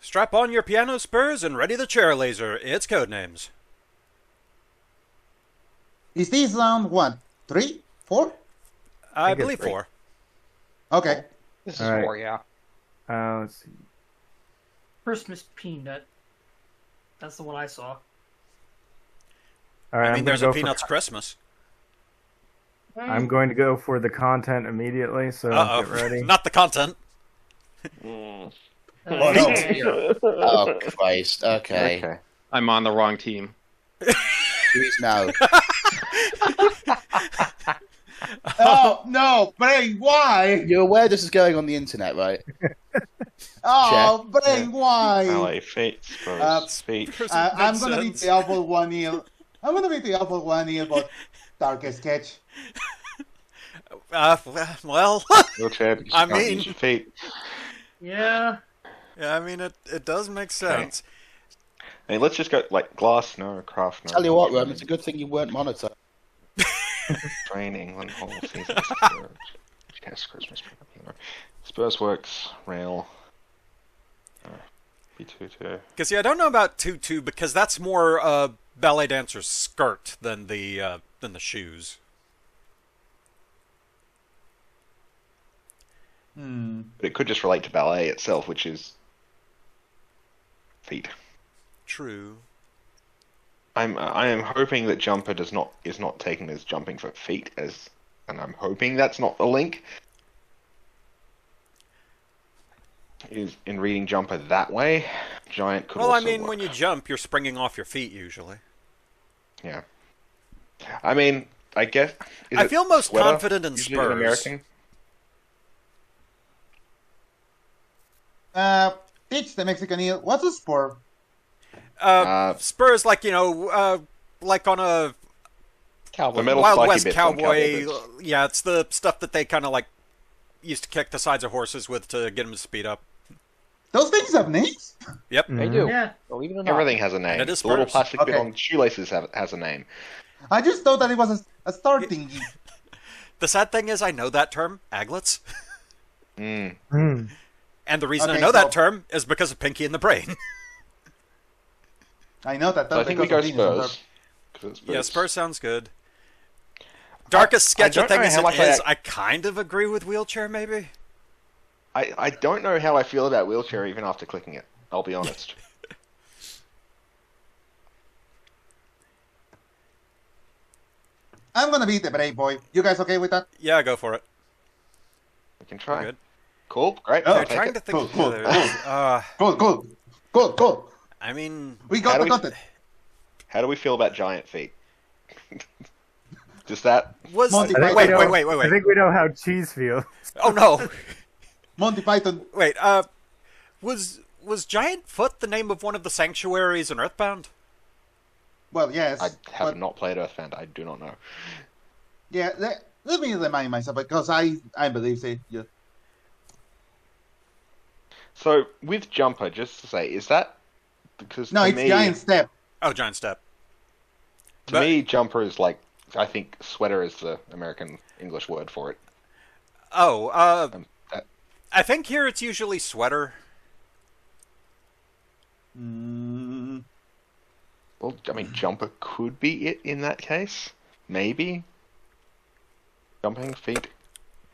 Strap on your piano spurs and ready the chair laser. It's Codenames. Is this round what? 3? 4? I believe 4. Okay. This is All right. 4, yeah. Let's see. Christmas peanut. That's the one I saw. All right, I mean, there's a Peanuts Christmas. I'm going to go for the content immediately, so get ready. Not the content. Oh, no. Oh, Christ. Okay. I'm on the wrong team. Please, no. Oh, no. Brain, why? You're aware this is going on the internet, right? Oh, Brain, why? LA Fate, Spurs, Fate. I'm going to be the awful one here. I'm going to be the awful one here, but Darkest Sketch. Well, Wheelchair, I mean, Fate. Yeah. Yeah, I mean, it does make sense. Hey, let's just go, like, Glass, no, Craft, no. Tell you what, Roahm, it's a good thing you weren't monitored. Train, England, whole season. Yes, Christmas. Spurs works, Rail. B2-2. Because, yeah, I don't know about tutu, because that's more ballet dancer's skirt than the shoes. But it could just relate to ballet itself, which is feet. True. I am hoping that jumper is not taken as jumping for feet and I'm hoping that's not the link. Is in reading jumper that way, giant could Well, also I mean, work. when you jump, you're springing off your feet usually. Yeah. I mean, I guess. I feel most sweater confident in usually Spurs. an American? Teach the Mexican eel. What's a spur? Spurs, like, you know, like on a The metal Wild spiky West bits on cowboy. bits. Yeah, it's the stuff that they kind of like used to kick the sides of horses with to get them to speed up. Those things have names? Yep. They do. Yeah. Believe it or not. Everything has a name. It is The little Spurs. plastic bit Okay. on shoelaces has a name. I just thought that it was a star thingy. The sad thing is, I know that term, aglets. Mm. And the reason I Okay, know so- that term is because of Pinky and the Brain. I know that. So I think we go Spurs. 'Cause it's Yeah, Spurs sounds good. Darkest sketch don't of thing know as how it much is, I kind of agree with Wheelchair, maybe? I don't know how I feel about wheelchair even after clicking it. I'll be honest. I'm gonna beat the brave boy. You guys okay with that? Yeah, go for it. We can try. Good. Cool. Great. Oh, I'll I'm take trying it. to think of Cool, others. Cool. I mean, We How got do the we- content. How do we feel about giant feet? Just that? was Monty I think wait, we know- wait. I think we know how Cheez feels. Oh no! Monty Python. Wait, was Giant Foot the name of one of the sanctuaries in Earthbound? Well, yes. I have but, not played Earthbound. I do not know. Yeah, let me remind myself because I believe it. Yeah. So with jumper, just to say, is that because No, to it's me, giant step. Oh, Giant Step. to me, jumper is like I think sweater is the American English word for it. Oh, That, I think here it's usually sweater. Mm, well, I mean, jumper could be it in that case. Maybe jumping feet.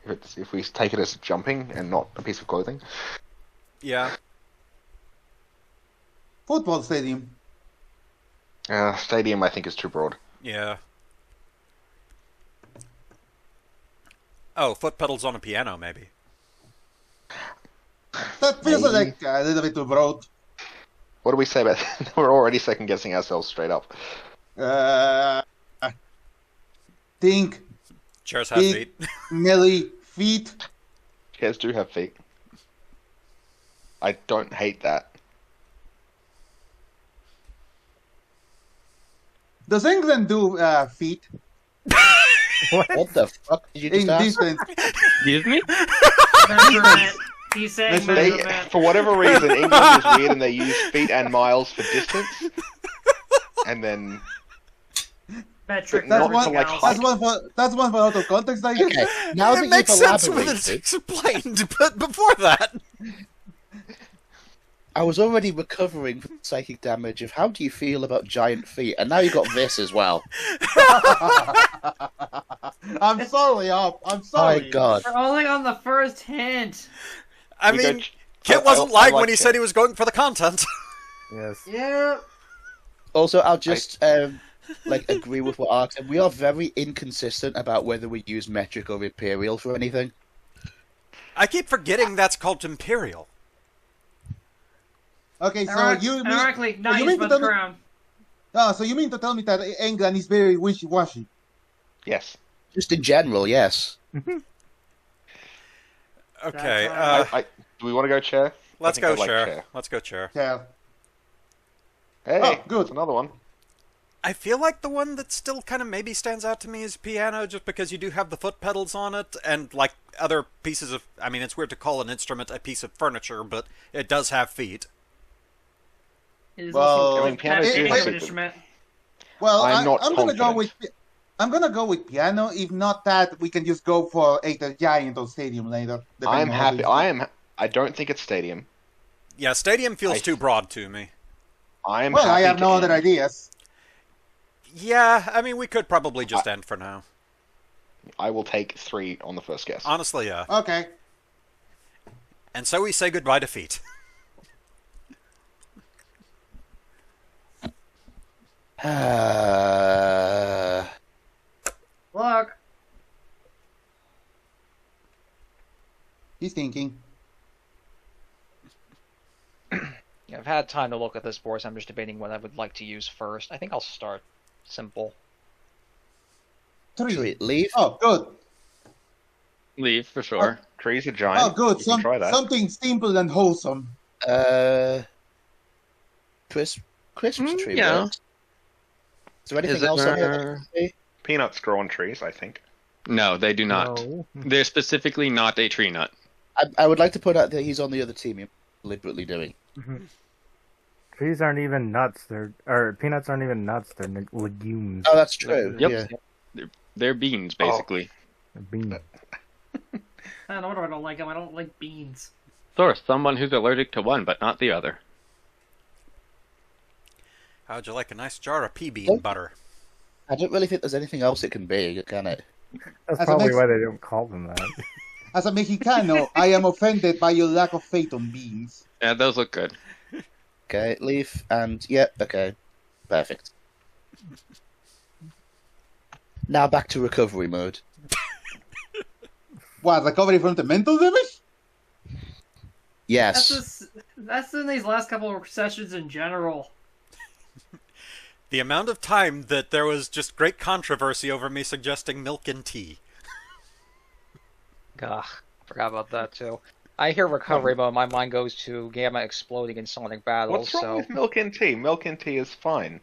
If we take it as jumping and not a piece of clothing. Yeah. football stadium. Stadium, I think, is too broad. Yeah. Oh, foot pedals on a piano, maybe. That feels Maybe. like a little bit too broad. What do we say about that? We're already second guessing ourselves straight up. Think Chairs have big, feet. smelly feet. Chairs do have feet. I don't hate that. Does England do feet What the fuck did you just in ask? distance? Excuse me? Measurement. He's saying They- measurement. For whatever reason, England is weird and they use feet and miles for distance. And then Metric. Not That's for, one. like, That's one for out of context. I guess. Okay, now that It makes you've sense when it's elaborated, explained, but before that... I was already recovering from psychic damage of how do you feel about giant feet, and now you got this as well. I'm sorry, I'm sorry. My God. We're only on the first hint. I We mean, go- Kit wasn't I lying like when he Kit. said he was going for the content. Yes. Yeah. Also, I'll just agree with what Ark said. We are very inconsistent about whether we use metric or imperial for anything. I keep forgetting that's called Imperial. Okay, so Ironically, not you used mean by to the tell me- crown. so you mean to tell me that England is very wishy-washy? Yes. Just in general, yes. Okay, That's Do we want to go chair? let's I think go I'd like chair. Let's go chair. Yeah. Hey, Oh, good. that's another one. I feel like the one that still kind of maybe stands out to me is piano, just because you do have the foot pedals on it, and like other pieces of, I mean, it's weird to call an instrument a piece of furniture, but it does have feet. It is Well, also I mean, piano is an like- instrument. Well, I'm not I'm gonna go confident. with. I'm gonna go with piano. If not that, we can just go for either giant or stadium later. I'm depending on happy. what I don't think it's stadium. Yeah, stadium feels too broad to me. I am Well, I happy have to no other end. ideas. Yeah, I mean, we could probably just end for now. I will take 3 on the first guess. Honestly, yeah. Okay. And so we say goodbye to feet. Look. He's thinking. Yeah, I've had time to look at this board, so I'm just debating what I would like to use first. I think I'll start simple. 3. Sweet, leave. Oh, good. Leave for sure. Trees are giant. Oh, good. You can try that. Something simple and wholesome. Christmas tree. yeah. works. Is there anything Is it, else on here? Peanuts grow on trees, I think. No, they do not. No. They're specifically not a tree nut. I would like to point out that he's on the other team. He's deliberately doing. Trees aren't even nuts. Or peanuts aren't even nuts. They're legumes. Oh, that's true. Yep. Yeah. They're beans, basically. They're beans. I don't know why I don't like them. I don't like beans. Source, someone who's allergic to one but not the other. How'd you like a nice jar of pea bean Oh. butter? I don't really think there's anything else it can be, can it? That's As a probably Mex- why they don't call them that. As a Mexicano, I am offended by your lack of faith on beans. Yeah, those look good. Okay, leaf and okay, perfect. Now back to recovery mode. What, recovery from the mental damage? Yes. That's in these last couple of sessions in general. The amount of time that there was just great controversy over me suggesting milk and tea. Ugh, forgot about that too. I hear recovery mode, my mind goes to Gamma exploding in Sonic battles, What's wrong so... with milk and tea? Milk and tea is fine.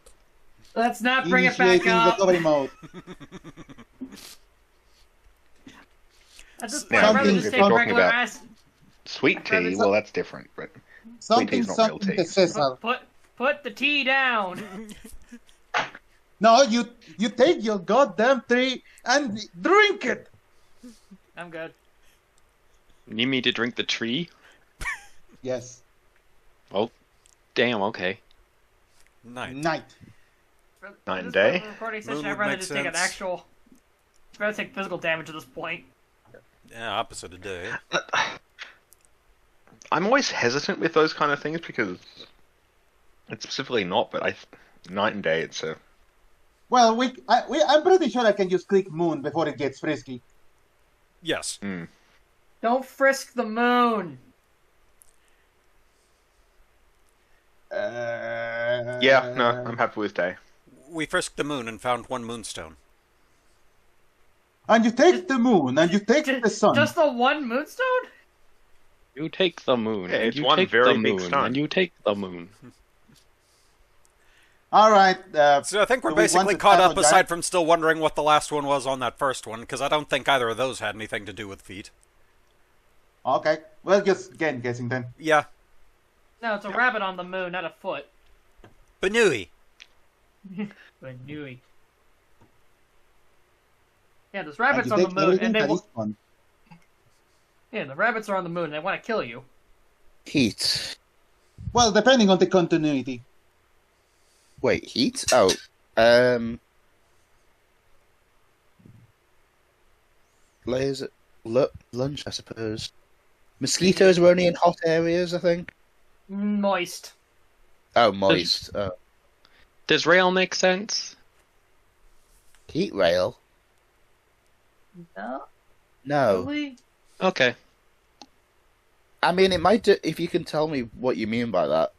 Let's not bring it back Initiating up. recovery mode. At this point, Yeah, I'd rather something- just if take you're talking regular about- ass. Sweet Rather tea, some- well, that's different. But Something, tea's not real something tea. to Cesar. Put the tea down. No, you take your goddamn tree and drink it. I'm good. Need me to drink the tree? Yes. Damn, okay. Night. Night. For Night and this part of day. the recording Moon session, would I'd rather make just take an sense. actual. I'd rather take physical damage at this point. Yeah, opposite of day. I'm always hesitant with those kind of things because it's specifically not, but night and day, it's a... Well, I'm pretty sure I can just click moon before it gets frisky. Yes. Don't frisk the moon. Yeah, no, I'm happy with day. We frisked the moon and found one moonstone. And you take the moon, and you take the sun. Just the one moonstone? You take the moon, Yeah, and it's you one take very the big moon, stone. and you take the moon. All right. So I think we're Do we want basically to caught tackle up, giant- aside from still wondering what the last one was on that first one, because I don't think either of those had anything to do with feet. Okay. Well, just again guessing then. Yeah. No, it's a rabbit on the moon, not a foot. Banui. Banui. Yeah, there's And rabbits you on the take moon, everything and they that will. is fun. Yeah, the rabbits are on the moon, and they want to kill you. Heat. Well, depending on the continuity. Wait, heat? Oh, laser, lunch, I suppose. Mosquitoes were only in hot areas, I think. Moist. Oh, moist. Oh. Does rail make sense? Heat rail? No. No. Really? Okay. I mean, it might do, if you can tell me what you mean by that.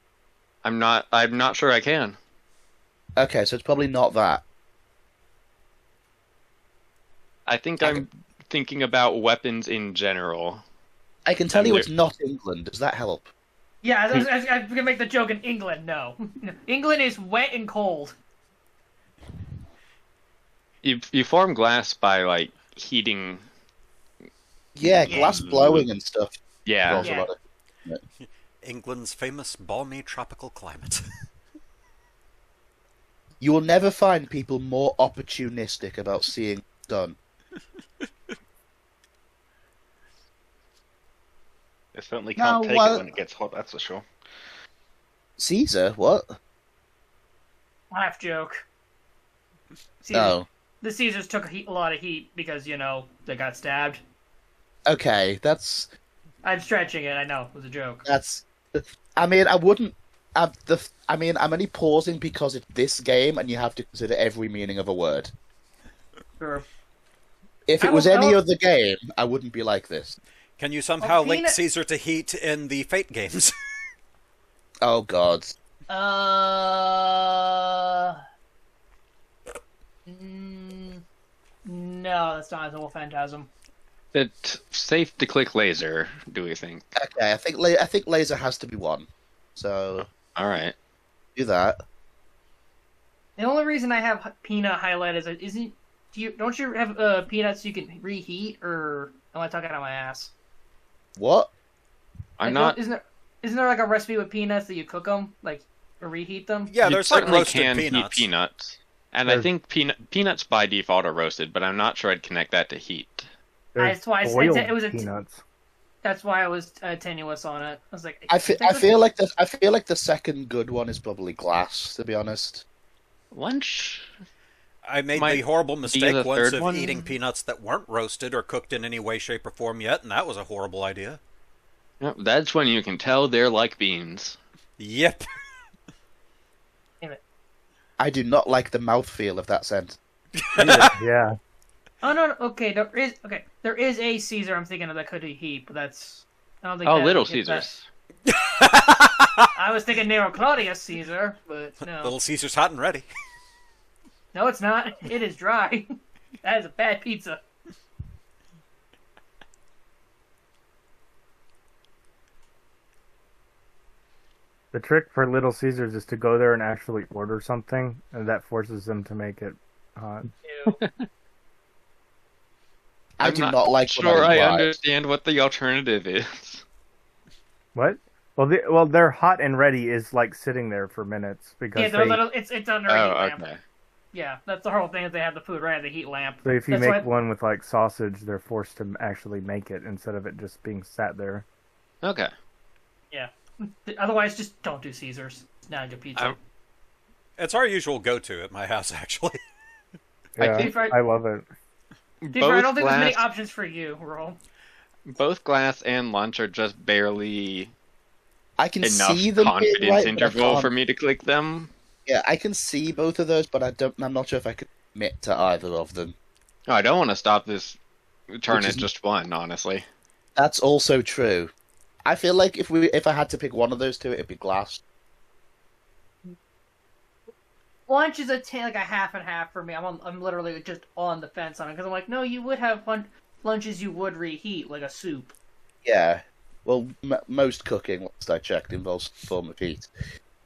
I'm not sure I can. Okay, so it's probably not that. I think I'm thinking about weapons in general. I can tell you it's not England. Does that help? Yeah, I was gonna make the joke in England. No, England is wet and cold. You form glass by like heating. Yeah, glass blowing and stuff. Yeah. Involves a lot of- England's famous balmy tropical climate. You will never find people more opportunistic about seeing done. They certainly can't Now, take while- it when it gets hot, that's for sure. Caesar? What? Laugh joke. Caesar, Oh. The Caesars took a lot of heat because they got stabbed. Okay, that's... I'm stretching it. I know it was a joke. That's... I mean, I wouldn't... I mean, I'm only pausing because it's this game and you have to consider every meaning of a word. Sure. If it was any other game, I wouldn't be like this. Can you somehow link Peanut- Caesar to heat in the Fate games? Oh, God. No, that's not a double phantasm. It's safe to click laser, do we think? Okay, I think laser has to be one. So, Alright. do that. The only reason I have peanut highlighted don't you have peanuts you can reheat, or am I talking out of my ass? What? I'm Like, not. Isn't there like a recipe with peanuts that you cook them, like, or reheat them? Yeah, You there's like certainly roasted can peanuts. heat peanuts. And There's- I think peanuts by default are roasted, but I'm not sure I'd connect that to heat. There's That's why I said boiled it was peanuts. That's why I was tenuous on it. I was like, I feel like the second good one is probably glass, to be honest. Lunch? I made Might the horrible be mistake the once third of one. eating peanuts that weren't roasted or cooked in any way, shape, or form yet, and that was a horrible idea. Yep, that's when you can tell they're like beans. Yep. I do not like the mouthfeel of that scent. Yeah. Oh no, okay, there is a Caesar I'm thinking of that could heat, but that's I don't think. Oh, that Little would get that. Caesars. I was thinking Nero Claudius Caesar, but no. Little Caesar's hot and ready. No, it's not. It is dry. That is a bad pizza. The trick for Little Caesars is to go there and actually order something, and that forces them to make it hot. Ew. I I'm do not like sure when I buy. understand what the alternative is. What? Well, their hot and ready is like sitting there for minutes because Yeah, they're little. It's under a heat Oh, lamp. okay. Yeah, that's the whole thing. Is they have the food right at the heat lamp. so if you That's make why- one with like sausage, they're forced to actually make it instead of it just being sat there. Okay. Otherwise, just don't do Caesars. It's not a good pizza. It's our usual go-to at my house, actually. Yeah, think- I love it. I don't think there's many options for you, Roahm. Both glass and lunch are just barely I can enough see them being confidence right, but I interval can't- for me to click them. Yeah, I can see both of those, but I'm not sure if I could commit to either of them. Oh, I don't want to stop this turn Which at is- just one, honestly. That's also true. I feel like if I had to pick one of those two, it'd be glass. Lunch is like a half and half for me. I'm literally just on the fence on it because I'm like, no, you would have lunches you would reheat like a soup. Yeah. Well, most cooking, last I checked, involves some form of heat.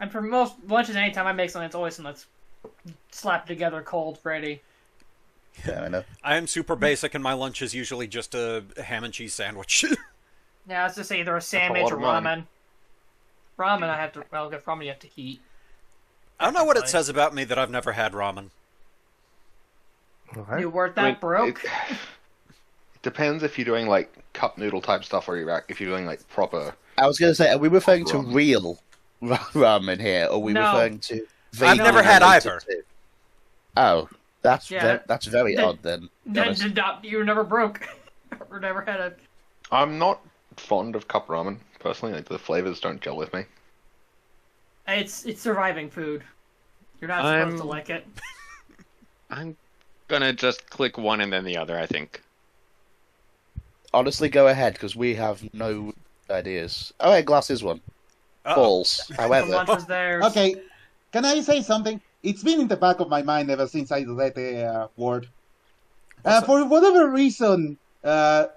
And for most lunches, anytime I make something, it's always something that's slapped together, cold, ready. Yeah, I know. I am super basic, and my lunch is usually just a ham and cheese sandwich. Yeah, I was just say either a sandwich lot or of money. ramen. Ramen, I have to. Well, get ramen you have to heat. I don't know what it says about me that I've never had ramen. What? You weren't that I mean, broke. It depends if you're doing like cup noodle type stuff or if you're doing like proper. I was going to say, are we referring to Ramen. real ramen here? Or are we No. referring to? I've never had vegan-related either. too? Oh, that's Yeah. that's very Then- odd then. to be honest. You were never broke, or never had a. I'm not fond of cup ramen personally. Like the flavors don't gel with me. It's surviving food. You're not supposed to I'm- like it. I'm gonna just click one and then the other, I think. Honestly, go ahead because we have no ideas. Oh, yeah, glass is one. Uh-oh. False. The However, lunch was theirs. Okay, can I say something? It's been in the back of my mind ever since I read the word. For whatever reason, the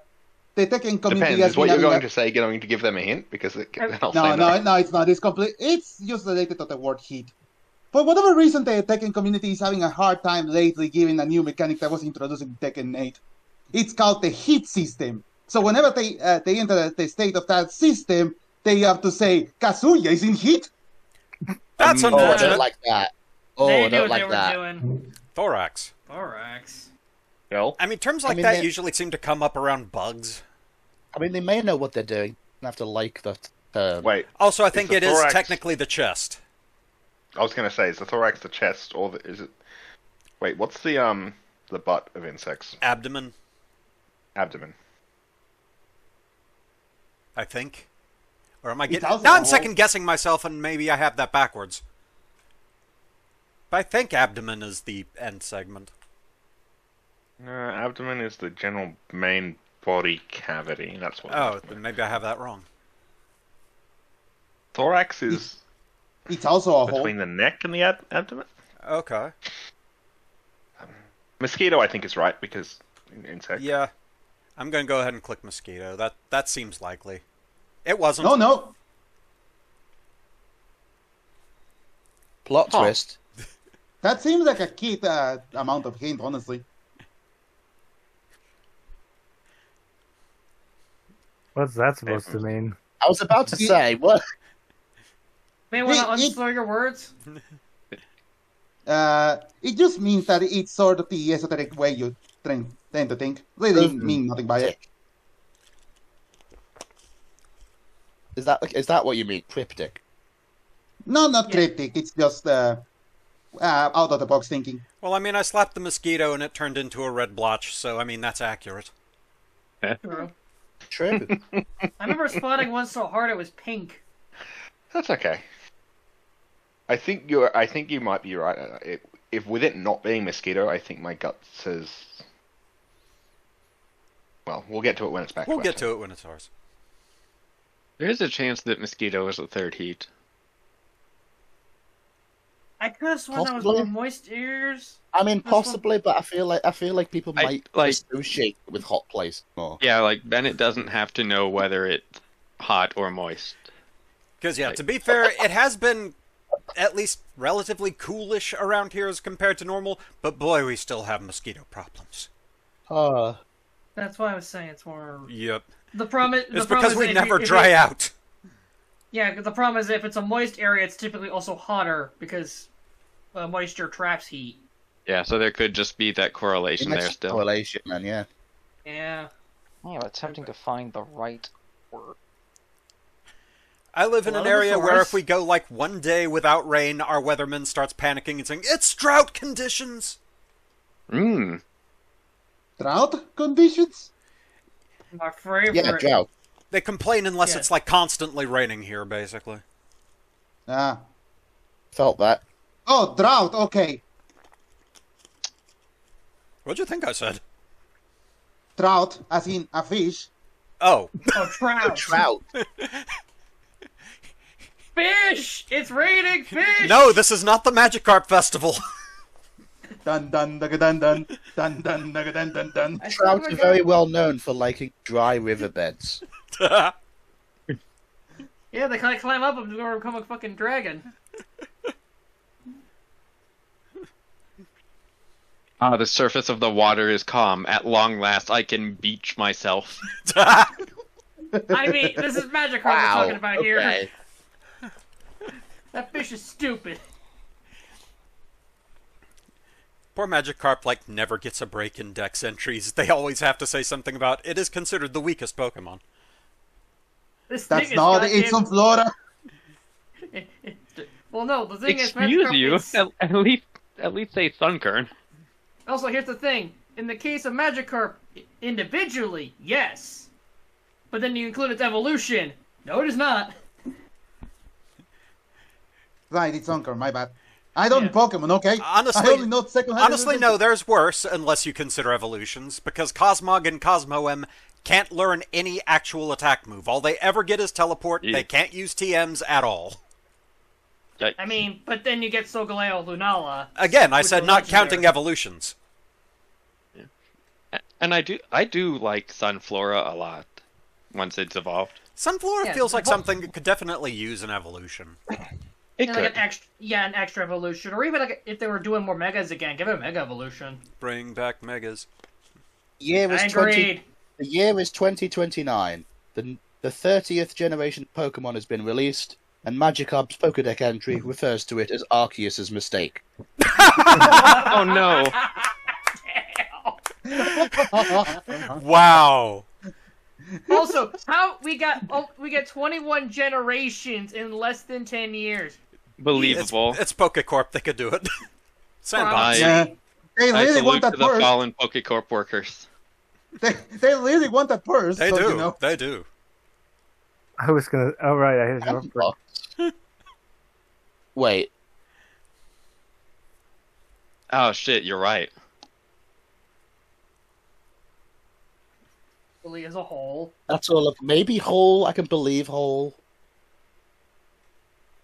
Tekken community Depends. has Is what been you're having going to say going to give them a hint? Because I'll No, say no, it's not. It's complete. It's just related to the word heat. For whatever reason, the Tekken community is having a hard time lately giving a new mechanic that was introduced in Tekken 8. It's called the heat system. So whenever they enter the state of that system, they have to say, Kazuya is in heat? That's oh, I unfortunate. don't like that. Oh, They I knew don't what they like were that. doing. Thorax. Thorax. Well, I mean, terms like mean, that they- usually seem to come up around bugs. I mean, they may know what they're doing. They have to like that term. wait. Also, I think the it is thorax- technically the chest. I was going to say, is the thorax the chest or is it? Wait, what's the butt of insects? Abdomen, Abdomen. I think. Or am I It's getting... also Now a I'm whole- second guessing myself and maybe I have that backwards. But I think abdomen is the end segment. Abdomen is the general main body cavity. That's what. Oh, then maybe I have that wrong. Thorax is It's also a hole. between the neck and the abdomen. Okay. Mosquito, I think, is right because insect. Yeah. I'm going to go ahead and click mosquito. That seems likely. It wasn't. No. Plot Huh. twist. That seems like a key amount of hint, honestly. What's that supposed to mean? I was about to say, what? May want to It- unslur your words? It just means that it's sort of the esoteric way you tend to think. Really mean nothing by it. Is that what you mean? Cryptic? No, not Yeah. cryptic. It's just out of the box thinking. Well, I mean, I slapped the mosquito and it turned into a red blotch, so I mean, that's accurate. True. True. I remember spotting one so hard it was pink. That's okay. I think you might be right. If with it not being mosquito, I think my gut says. Well, we'll get to it when it's back. We'll get to it when it's ours. There is a chance that mosquito is the third heat. I could have sworn that was Possibly. more moist ears. I mean, This one- possibly, but I feel like people I- might like- associate it with hot place more. Yeah, like Bennett doesn't have to know whether it's hot or moist. Because, yeah, to be fair, it has been at least relatively coolish around here as compared to normal, but boy, we still have mosquito problems. That's why I was saying it's more. Yep. The problem. It's because we never dry out. Yeah, 'cause the problem is if it's a moist area, it's typically also hotter because moisture traps heat. Yeah, so there could just be that correlation there still. Correlation, man. Yeah. Yeah. Yeah, attempting to find the right word. I live in an Hello, area where Forrest. if we go like one day without rain, our weatherman starts panicking and saying, "It's drought conditions!" Mmm. Drought conditions? My favorite. Yeah, drought. They complain unless Yeah. it's like constantly raining here, basically. Ah. Felt that. Oh, drought. Okay. What'd you think I said? Trout, as in a fish. Oh. Oh, trout. Trout. Fish! It's raining fish! No, this is not the Magikarp Festival. Dun dun dun dun dun dun dun dun dun dun dun. I Trout swear are to very God. well known for liking dry riverbeds. Yeah, they kind of climb up and become a fucking dragon. Ah, the surface of the water is calm. At long last, I can beach myself. I mean, this is Magikarp we're Wow. talking about here. Okay. That fish is stupid. Poor Magikarp, like, never gets a break in Dex entries. They always have to say something about, it is considered the weakest Pokemon. This That's thing is not. goddamn... It's on Florida. Well, no, the thing is, Excuse you. Magikarp, At least say Sunkern. Also, here's the thing. In the case of Magikarp, individually, yes. But then you include its evolution. No, it is not. Right, it's Sunkern, my bad. I don't Yeah. Pokemon, okay? Honestly- I only know second hand. Honestly, no, there's worse, unless you consider evolutions, because Cosmog and Cosmoem can't learn any actual attack move. All they ever get is teleport. Yeah. They can't use TMs at all. Yikes. I mean, but then you get Solgaleo Lunala. Again, I Which said are not legendary. counting evolutions. And I do like Sunflora a lot once it's evolved. Sunflora Yeah, feels like well- something that could definitely use an evolution. It Yeah, could. like an extra evolution, or even like if they were doing more megas again, give it a mega evolution. Bring back megas. Year is Agreed. The year is 2029. The 30th generation Pokemon has been released, and Magikarp's Pokedex entry refers to it as Arceus' mistake. Oh no! Wow. Also, how we get 21 generations in less than 10 years. Believable. It's Pokecorp. They could do it. Sandbox. Yeah. They I really salute want to that the purse. fallen Pokecorp workers. They really want that purse. They so, do. You know. They do. I was gonna. Oh right, I had to Sandbox. Wait, Oh shit, you're right. Really, as a whole. that's all. Maybe Hole. I can believe Hole.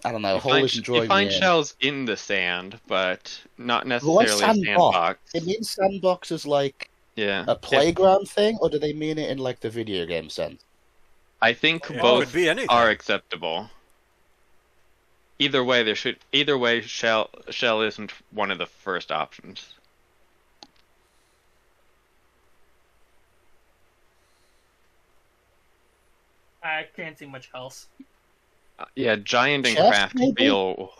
I don't know. Hole isn't drawing You find me in. shells in the sand, but not Why necessarily a sandbox? sandbox. It means sandbox is like Yeah. a playground thing, or do they mean it in like the video game sense? I think It both could be anything. are acceptable. Either way, shell isn't one of the first options. I can't see much else. Yeah, giant and Chest, craft maybe? feel.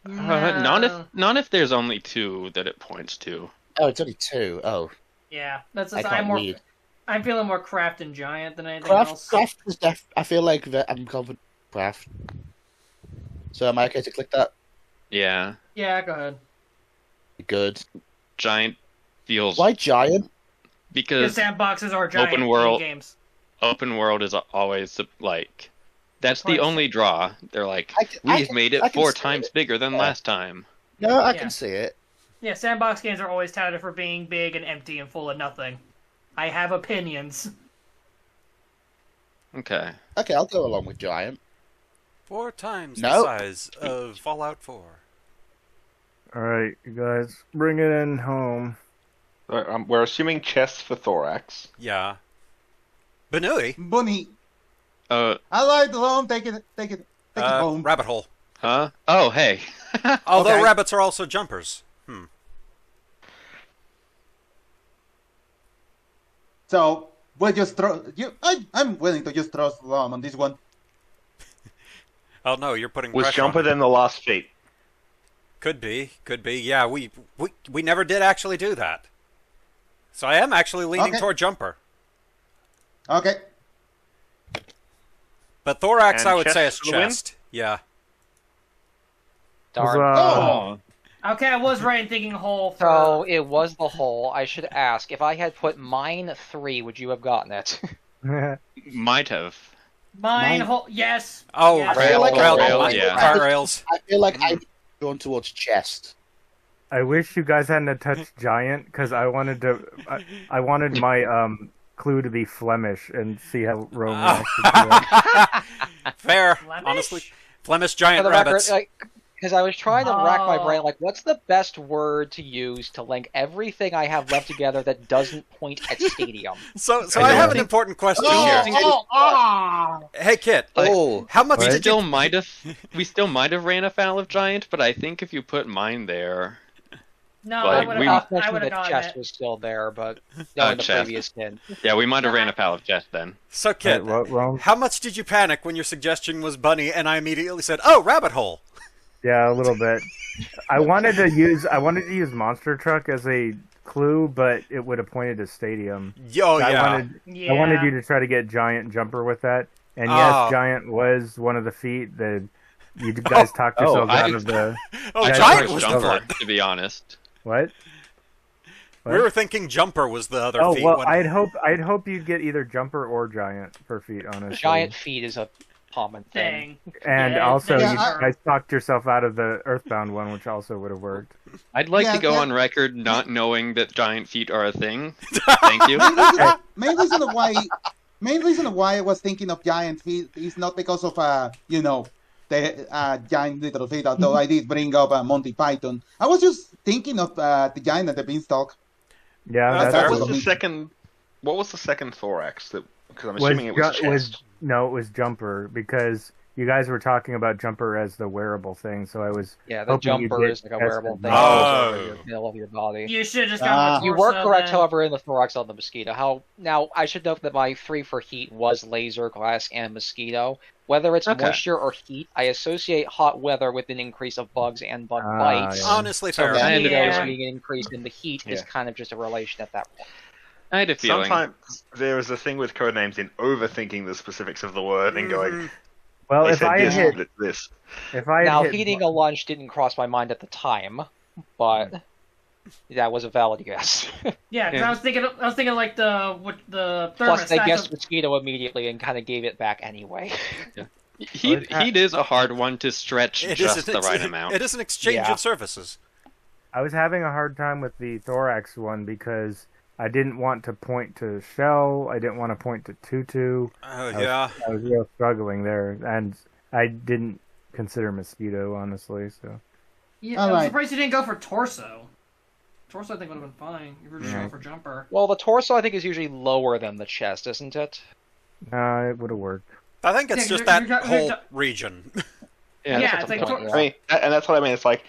Not No. if there's only two that it points to. Oh, it's only two. Oh, Yeah, that's I just, can't read. I'm feeling more craft and giant than anything Craft, else. craft is I feel like that I'm confident craft. So am I okay to click that? Yeah, Yeah, go ahead. Good. giant feels Why giant? Because because sandboxes are giant Open world. in games. open world is always like that's the Right. only draw. They're like I we've can- made I it can 4 see times it. bigger than Yeah. last time. No, I Yeah. can see it. Yeah, sandbox games are always touted for being big and empty and full of nothing. I have opinions. Okay. Okay, I'll go along with giant. 4 times No. the size of Fallout 4. All right, you guys, bring it in home. We're assuming chest for thorax. Yeah. Benui. Bunny. Uh, I like the home. Take it home. Rabbit hole. huh? Oh, hey. Although Okay. rabbits are also jumpers. So we'll just throw you. I'm willing to just throw Roahm on this one. Oh no, you're putting Was pressure Jumper on it. then the last feat? Could be. Yeah, we never did actually do that. So I am actually leaning Okay. toward jumper. Okay. But thorax, And I would say chest is for the win? chest. Yeah. Darn. Oh. Okay, I was right in thinking hole for... So it was the hole. I should ask, if I had put mine 3, would you have gotten it? Might have. Mine Mine- hole... Yes. Oh, Yes. I feel like rail, rails, yeah. guardrails. I feel like I'm drawn towards chest. I wish you guys hadn't touched giant because I wanted to. I wanted my clue to be Flemish and see how Roman actually do it. Fair. Flemish? Honestly, Flemish For giant the record, rabbits. because I was trying to rack my Oh. brain, like, what's the best word to use to link everything I have left together that doesn't point at stadium? So I I have an think- important question Oh, here. Hey, Kit. Oh, How much We did still you? might have ran afoul of giant, but I think if you put mine there, No, Like, I would we- have Not I mentioning would have that gotten chest it. was still there, but Oh, knowing the chest. previous hint. yeah, we might have ran afoul of chest then. So, Kit, Rome? how much did you panic when your suggestion was bunny, and I immediately said, "Oh, rabbit hole." Yeah, a little bit. I wanted to use monster truck as a clue, but it would have pointed to stadium. Yo, I yeah. wanted Yeah. you to try to get giant jumper with that. And Oh. yes, giant was one of the feet. The You guys talked yourselves I- out of the Oh, I Yeah, Giant prefer was Jumper, the to be honest. what? We were thinking Jumper was the other Oh feat. well, one. I'd hope you'd get either Jumper or Giant for feet, honestly. Giant feet is a common thing. Thing. And Yeah, also, yeah, you I- guys talked yourself out of the Earthbound one, which also would have worked. I'd like Yeah, to go yeah. on record not knowing that giant feet are a thing. Thank you. Main reason of why I was thinking of giant feet is not because of the giant little feet, although I did bring up Monty Python. I was just thinking of the giant and the beanstalk. Yeah, That's that's fair. What what was I the mean. second? What was the second thorax? Because I'm was, assuming it was Ju- chest. no, it was Jumper because you guys were talking about Jumper as the wearable thing, so I was Yeah, the hoping you'd jumper get is like a tested. wearable thing Oh. that goes over the middle of your body. You should just gone with You torso, were correct, then. however, in the thorax on the mosquito. Now, I should note that my 3 for heat was laser, glass, and mosquito. Whether it's Okay. moisture or heat, I associate hot weather with an increase of bugs and bug bites. yeah. Honestly, So fair. the I enough. ended mosquitoes Yeah. being an increase in the heat is Yeah. kind of just a relation at that point. I had a feeling. Sometimes there is a thing with codenames in overthinking the specifics of the word and going, Well, they if said I had this, hit, but it's this. if I had Now, hit, heating a lunch didn't cross my mind at the time, but that was a valid guess. Yeah, because Yeah. I was thinking like the Plus, they thermostat. guessed mosquito immediately and kind of gave it back anyway. Heat is a hard one to stretch It just is the right amount. It is an exchange Yeah. of services. I was having a hard time with the thorax one because I didn't want to point to Shell, I didn't want to point to Tutu. Oh yeah. I was real struggling there, and I didn't consider mosquito honestly. So Yeah, I'm Alright. surprised you didn't go for torso. Torso I think would have been fine. You were just Yeah. going for jumper. Well, the torso I think is usually lower than the chest, isn't it? it would have worked. I think it's Yeah, just you're- that you're- whole you're- region. Yeah, Yeah, that's it's what like I'm a pointing I out. mean, and that's what I mean. It's like,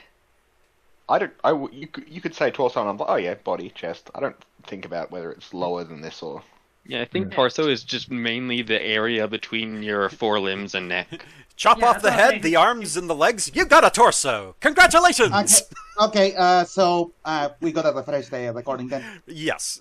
you could say torso, and I'm like, oh yeah, body, chest. I don't think about whether it's lower than this or. Yeah, I think Yeah. torso is just mainly the area between your forelimbs and neck. Chop Yeah, off the that's what I head, think. the arms, and the legs. You got a torso. Congratulations. Okay, so we gotta refresh the recording then. Yes.